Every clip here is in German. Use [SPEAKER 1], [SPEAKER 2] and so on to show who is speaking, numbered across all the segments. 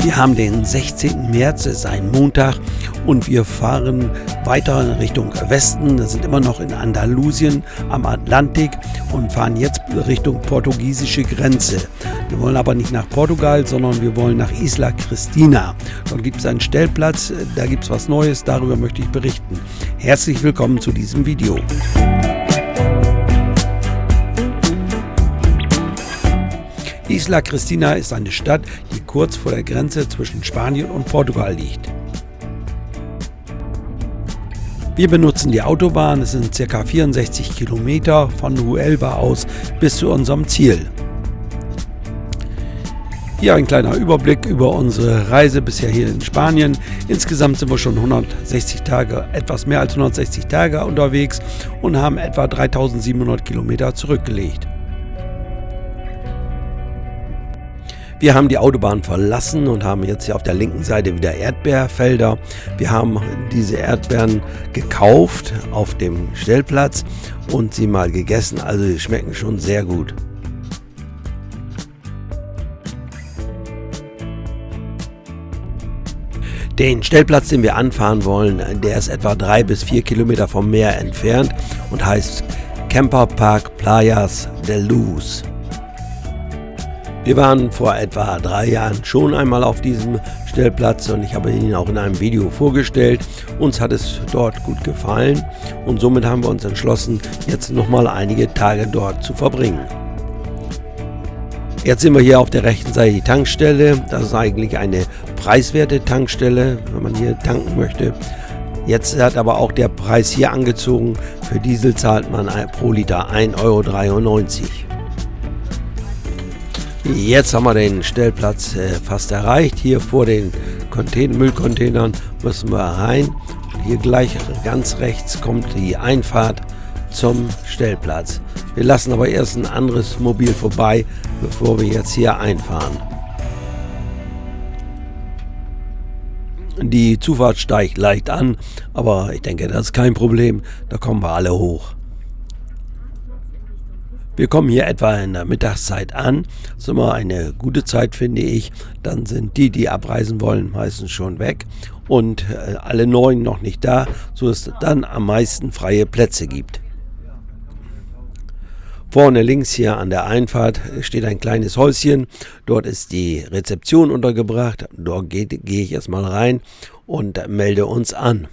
[SPEAKER 1] Wir haben den 16. März, es ist ein Montag und wir fahren weiter in Richtung Westen. Wir sind immer noch in Andalusien am Atlantik und fahren jetzt Richtung portugiesische Grenze. Wir wollen aber nicht nach Portugal, sondern wir wollen nach Isla Cristina. Dort gibt es einen Stellplatz, da gibt es was Neues, darüber möchte ich berichten. Herzlich willkommen zu diesem Video. Isla Cristina ist eine Stadt, die kurz vor der Grenze zwischen Spanien und Portugal liegt. Wir benutzen die Autobahn, es sind ca. 64 Kilometer von Huelva aus bis zu unserem Ziel. Hier ein kleiner Überblick über unsere Reise bisher hier in Spanien. Insgesamt sind wir schon 160 Tage, etwas mehr als 160 Tage unterwegs und haben etwa 3700 Kilometer zurückgelegt. Wir haben die Autobahn verlassen und haben jetzt hier auf der linken Seite wieder Erdbeerfelder. Wir haben diese Erdbeeren gekauft auf dem Stellplatz und sie mal gegessen, also sie schmecken schon sehr gut. Den Stellplatz, den wir anfahren wollen, der ist etwa 3 bis 4 Kilometer vom Meer entfernt und heißt Camper Park Playas de Luz. Wir waren vor etwa 3 Jahren schon einmal auf diesem Stellplatz und ich habe ihn auch in einem Video vorgestellt. Uns hat es dort gut gefallen und somit haben wir uns entschlossen, jetzt nochmal einige Tage dort zu verbringen. Jetzt sind wir hier auf der rechten Seite die Tankstelle. Das ist eigentlich eine preiswerte Tankstelle, wenn man hier tanken möchte. Jetzt hat aber auch der Preis hier angezogen. Für Diesel zahlt man pro Liter 1,93 €. Jetzt haben wir den Stellplatz fast erreicht. Hier vor den Müllcontainern müssen wir rein. Hier gleich ganz rechts kommt die Einfahrt zum Stellplatz. Wir lassen aber erst ein anderes Mobil vorbei, bevor wir jetzt hier einfahren. Die Zufahrt steigt leicht an, aber ich denke, das ist kein Problem. Da kommen wir alle hoch. Wir kommen hier etwa in der Mittagszeit an. Das ist immer eine gute Zeit, finde ich. Dann sind die abreisen wollen, meistens schon weg. Und alle Neuen noch nicht da, so dass es dann am meisten freie Plätze gibt. Vorne links hier an der Einfahrt steht ein kleines Häuschen. Dort ist die Rezeption untergebracht. Dort gehe ich erstmal rein und melde uns an.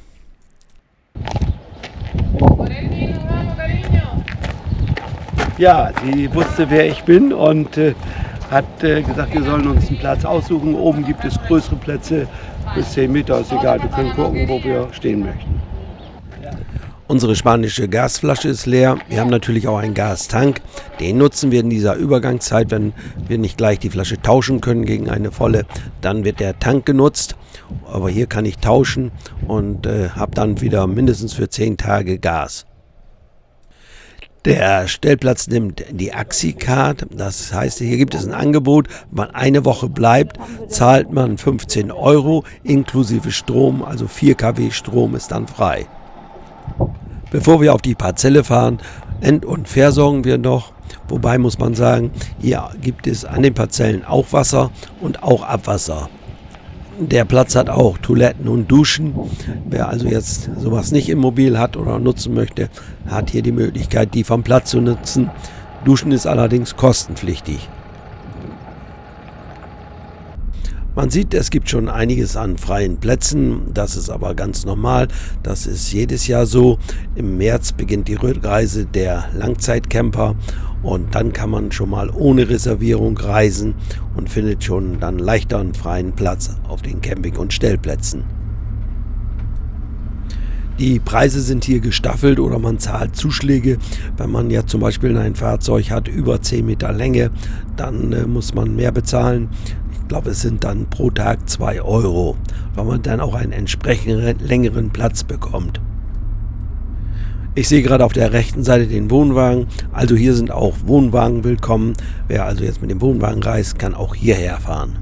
[SPEAKER 1] Ja, sie wusste, wer ich bin und hat gesagt, wir sollen uns einen Platz aussuchen. Oben gibt es größere Plätze, bis 10 Meter, ist egal, wir können gucken, wo wir stehen möchten. Unsere spanische Gasflasche ist leer. Wir haben natürlich auch einen Gastank. Den nutzen wir in dieser Übergangszeit, wenn wir nicht gleich die Flasche tauschen können gegen eine volle. Dann wird der Tank genutzt. Aber hier kann ich tauschen und habe dann wieder mindestens für 10 Tage Gas. Der Stellplatz nimmt die Axi-Card, das heißt, hier gibt es ein Angebot, wenn man eine Woche bleibt, zahlt man 15 € inklusive Strom, also 4 kW Strom ist dann frei. Bevor wir auf die Parzelle fahren, end- und versorgen wir noch, wobei muss man sagen, hier gibt es an den Parzellen auch Wasser und auch Abwasser. Der Platz hat auch Toiletten und Duschen. Wer also jetzt sowas nicht im Mobil hat oder nutzen möchte, hat hier die Möglichkeit, die vom Platz zu nutzen. Duschen ist allerdings kostenpflichtig. Man sieht, es gibt schon einiges an freien Plätzen. Das ist aber ganz normal. Das ist jedes Jahr so. Im März beginnt die Rückreise der Langzeitcamper. Und dann kann man schon mal ohne Reservierung reisen und findet schon dann leichter einen freien Platz auf den Camping- und Stellplätzen. Die Preise sind hier gestaffelt oder man zahlt Zuschläge. Wenn man ja zum Beispiel ein Fahrzeug hat über 10 Meter Länge, dann muss man mehr bezahlen. Ich glaube, es sind dann pro Tag 2 Euro, weil man dann auch einen entsprechend längeren Platz bekommt. Ich sehe gerade auf der rechten Seite den Wohnwagen, also hier sind auch Wohnwagen willkommen. Wer also jetzt mit dem Wohnwagen reist, kann auch hierher fahren.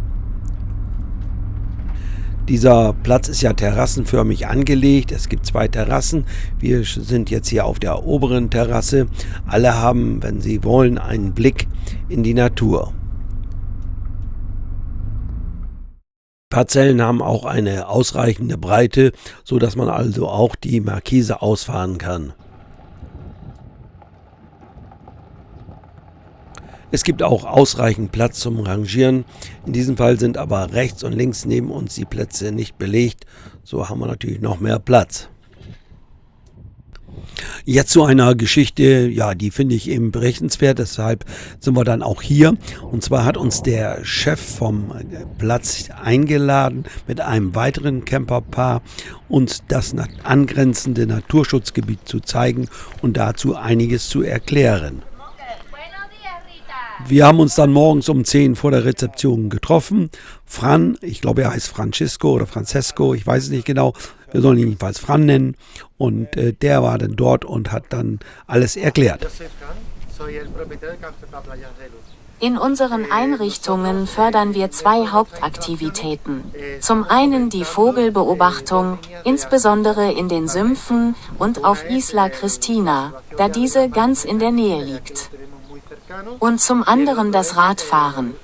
[SPEAKER 1] Dieser Platz ist ja terrassenförmig angelegt. Es gibt 2 Terrassen. Wir sind jetzt hier auf der oberen Terrasse. Alle haben, wenn sie wollen, einen Blick in die Natur. Parzellen haben auch eine ausreichende Breite, sodass man also auch die Markise ausfahren kann. Es gibt auch ausreichend Platz zum Rangieren. In diesem Fall sind aber rechts und links neben uns die Plätze nicht belegt. So haben wir natürlich noch mehr Platz. Jetzt zu einer Geschichte, ja, die finde ich eben berichtenswert, deshalb sind wir dann auch hier. Und zwar hat uns der Chef vom Platz eingeladen, mit einem weiteren Camperpaar uns das angrenzende Naturschutzgebiet zu zeigen und dazu einiges zu erklären. Wir haben uns dann morgens um 10 vor der Rezeption getroffen. Fran, ich glaube er heißt Francisco oder Francesco, ich weiß es nicht genau, wir sollen ihn jedenfalls Fran nennen. Und der war dann dort und hat dann alles erklärt.
[SPEAKER 2] In unseren Einrichtungen fördern wir 2 Hauptaktivitäten. Zum einen die Vogelbeobachtung, insbesondere in den Sümpfen und auf Isla Cristina, da diese ganz in der Nähe liegt. Und zum anderen das Radfahren.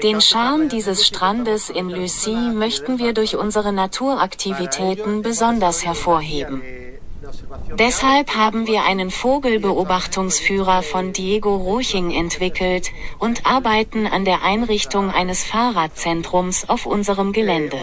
[SPEAKER 2] Den Charme dieses Strandes in Lucy möchten wir durch unsere Naturaktivitäten besonders hervorheben. Deshalb haben wir einen Vogelbeobachtungsführer von Diego Roching entwickelt und arbeiten an der Einrichtung eines Fahrradzentrums auf unserem Gelände.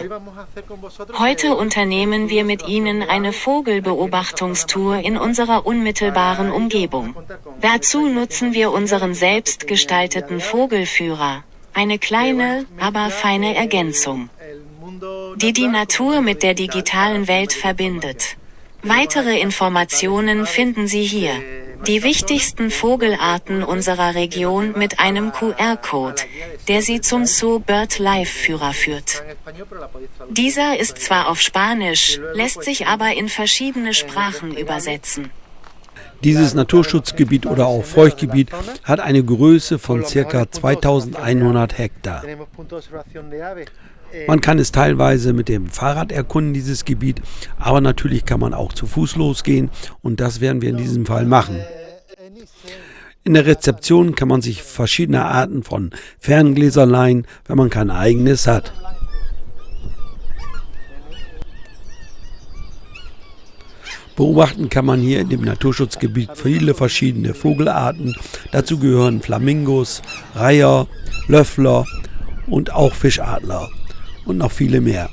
[SPEAKER 2] Heute unternehmen wir mit Ihnen eine Vogelbeobachtungstour in unserer unmittelbaren Umgebung. Dazu nutzen wir unseren selbst gestalteten Vogelführer. Eine kleine, aber feine Ergänzung, die die Natur mit der digitalen Welt verbindet. Weitere Informationen finden Sie hier. Die wichtigsten Vogelarten unserer Region mit einem QR-Code, der Sie zum Zoo Bird Life Führer führt. Dieser ist zwar auf Spanisch, lässt sich aber in verschiedene Sprachen übersetzen.
[SPEAKER 1] Dieses Naturschutzgebiet oder auch Feuchtgebiet hat eine Größe von ca. 2100 Hektar. Man kann es teilweise mit dem Fahrrad erkunden, dieses Gebiet, aber natürlich kann man auch zu Fuß losgehen und das werden wir in diesem Fall machen. In der Rezeption kann man sich verschiedene Arten von Ferngläsern leihen, wenn man kein eigenes hat. Beobachten kann man hier in dem Naturschutzgebiet viele verschiedene Vogelarten. Dazu gehören Flamingos, Reiher, Löffler und auch Fischadler und noch viele mehr.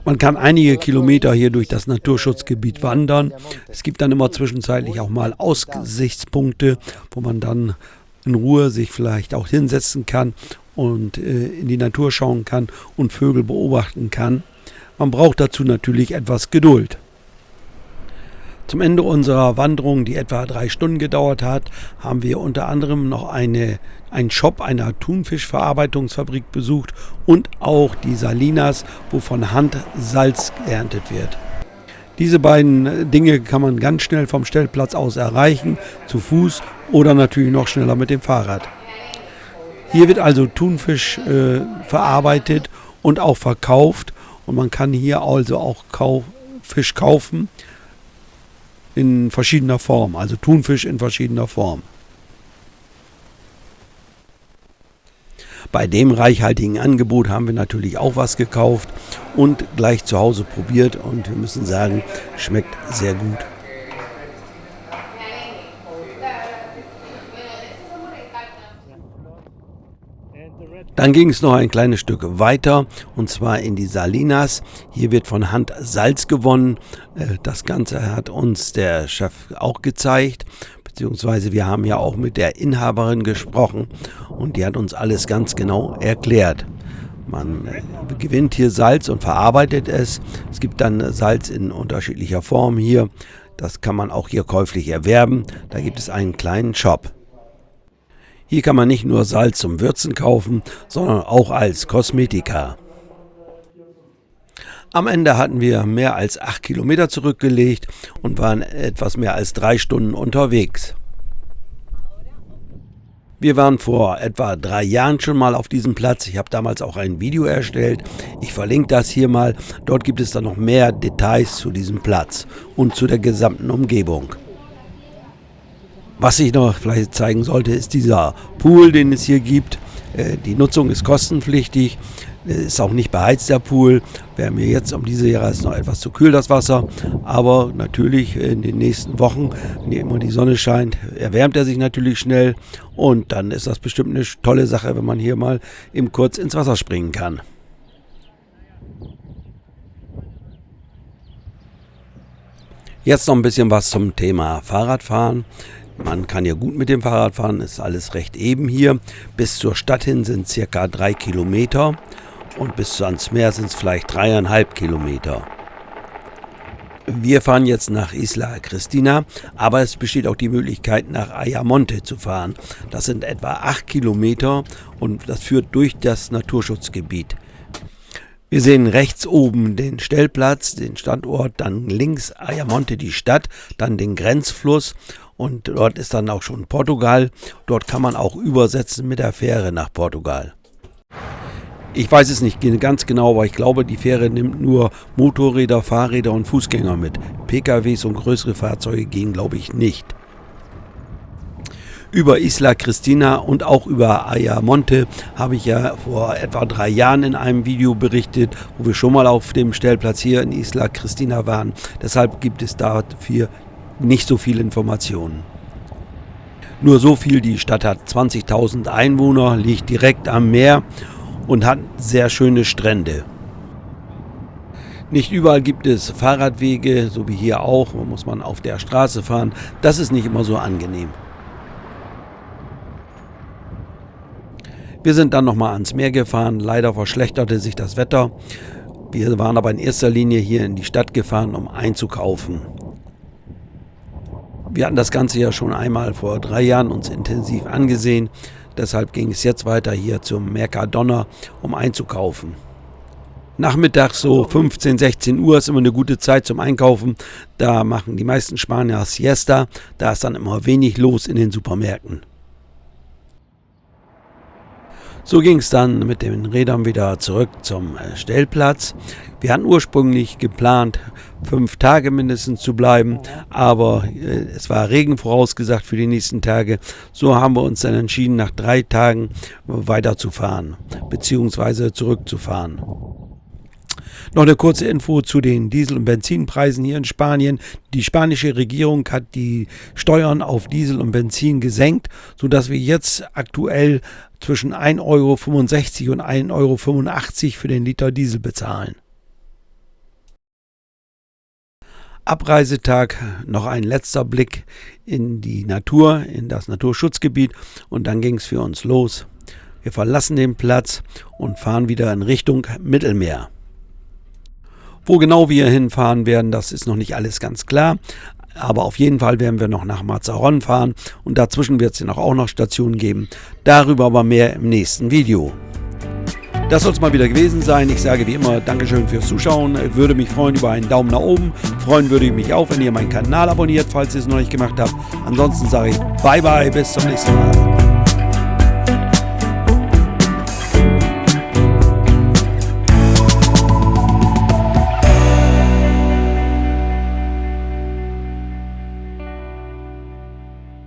[SPEAKER 1] Man kann einige Kilometer hier durch das Naturschutzgebiet wandern. Es gibt dann immer zwischenzeitlich auch mal Aussichtspunkte, wo man dann in Ruhe sich vielleicht auch hinsetzen kann und in die Natur schauen kann und Vögel beobachten kann. Man braucht dazu natürlich etwas Geduld. Zum Ende unserer Wanderung, die etwa 3 Stunden gedauert hat, haben wir unter anderem noch einen Shop einer Thunfischverarbeitungsfabrik besucht und auch die Salinas, wo von Hand Salz geerntet wird. Diese beiden Dinge kann man ganz schnell vom Stellplatz aus erreichen, zu Fuß oder natürlich noch schneller mit dem Fahrrad. Hier wird also Thunfisch verarbeitet und auch verkauft und man kann hier also auch Fisch kaufen. In verschiedener Form, also Thunfisch in verschiedener Form. Bei dem reichhaltigen Angebot haben wir natürlich auch was gekauft und gleich zu Hause probiert und wir müssen sagen, schmeckt sehr gut. Dann ging es noch ein kleines Stück weiter und zwar in die Salinas. Hier wird von Hand Salz gewonnen. Das Ganze hat uns der Chef auch gezeigt, beziehungsweise wir haben ja auch mit der Inhaberin gesprochen und die hat uns alles ganz genau erklärt. Man gewinnt hier Salz und verarbeitet es. Es gibt dann Salz in unterschiedlicher Form hier. Das kann man auch hier käuflich erwerben. Da gibt es einen kleinen Shop. Hier kann man nicht nur Salz zum Würzen kaufen, sondern auch als Kosmetika. Am Ende hatten wir mehr als 8 Kilometer zurückgelegt und waren etwas mehr als 3 Stunden unterwegs. Wir waren vor etwa 3 Jahren schon mal auf diesem Platz. Ich habe damals auch ein Video erstellt. Ich verlinke das hier mal. Dort gibt es dann noch mehr Details zu diesem Platz und zu der gesamten Umgebung. Was ich noch vielleicht zeigen sollte, ist dieser Pool, den es hier gibt. Die Nutzung ist kostenpflichtig, ist auch nicht beheizt, der Pool. Wäre mir jetzt um diese Jahreszeit noch etwas zu kühl, das Wasser. Aber natürlich in den nächsten Wochen, wenn hier immer die Sonne scheint, erwärmt er sich natürlich schnell. Und dann ist das bestimmt eine tolle Sache, wenn man hier mal eben kurz ins Wasser springen kann. Jetzt noch ein bisschen was zum Thema Fahrradfahren. Man kann ja gut mit dem Fahrrad fahren, ist alles recht eben hier. Bis zur Stadt hin sind circa 3 Kilometer und bis ans Meer sind es vielleicht 3,5 Kilometer. Wir fahren jetzt nach Isla Cristina, aber es besteht auch die Möglichkeit, nach Ayamonte zu fahren. Das sind etwa 8 Kilometer und das führt durch das Naturschutzgebiet. Wir sehen rechts oben den Stellplatz, den Standort, dann links Ayamonte die Stadt, dann den Grenzfluss. Und dort ist dann auch schon Portugal. Dort kann man auch übersetzen mit der Fähre nach Portugal. Ich weiß es nicht ganz genau, aber ich glaube, die Fähre nimmt nur Motorräder, Fahrräder und Fußgänger mit. PKWs und größere Fahrzeuge gehen, glaube ich, nicht. Über Isla Cristina und auch über Ayamonte habe ich ja vor etwa 3 Jahren in einem Video berichtet, wo wir schon mal auf dem Stellplatz hier in Isla Cristina waren. Deshalb gibt es dafür nicht so viele Informationen. Nur so viel, die Stadt hat 20.000 Einwohner, liegt direkt am Meer und hat sehr schöne Strände. Nicht überall gibt es Fahrradwege, so wie hier auch, da muss man auf der Straße fahren. Das ist nicht immer so angenehm. Wir sind dann nochmal ans Meer gefahren, leider verschlechterte sich das Wetter. Wir waren aber in erster Linie hier in die Stadt gefahren, um einzukaufen. Wir hatten das Ganze ja schon einmal vor 3 Jahren uns intensiv angesehen. Deshalb ging es jetzt weiter hier zum Mercadona, um einzukaufen. Nachmittags so 15, 16 Uhr ist immer eine gute Zeit zum Einkaufen. Da machen die meisten Spanier Siesta. Da ist dann immer wenig los in den Supermärkten. So ging es dann mit den Rädern wieder zurück zum Stellplatz. Wir hatten ursprünglich geplant, 5 Tage mindestens zu bleiben, aber es war Regen vorausgesagt für die nächsten Tage. So haben wir uns dann entschieden, nach 3 Tagen weiterzufahren, beziehungsweise zurückzufahren. Noch eine kurze Info zu den Diesel- und Benzinpreisen hier in Spanien. Die spanische Regierung hat die Steuern auf Diesel und Benzin gesenkt, sodass wir jetzt aktuell zwischen 1,65 € und 1,85 € für den Liter Diesel bezahlen. Abreisetag, noch ein letzter Blick in die Natur, in das Naturschutzgebiet und dann ging es für uns los. Wir verlassen den Platz und fahren wieder in Richtung Mittelmeer. Wo genau wir hinfahren werden, das ist noch nicht alles ganz klar. Aber auf jeden Fall werden wir noch nach Mazarrón fahren und dazwischen wird es ja auch noch Stationen geben. Darüber aber mehr im nächsten Video. Das soll es mal wieder gewesen sein. Ich sage wie immer Dankeschön fürs Zuschauen. Ich würde mich freuen über einen Daumen nach oben. Freuen würde ich mich auch, wenn ihr meinen Kanal abonniert, falls ihr es noch nicht gemacht habt. Ansonsten sage ich Bye bye, bis zum nächsten Mal.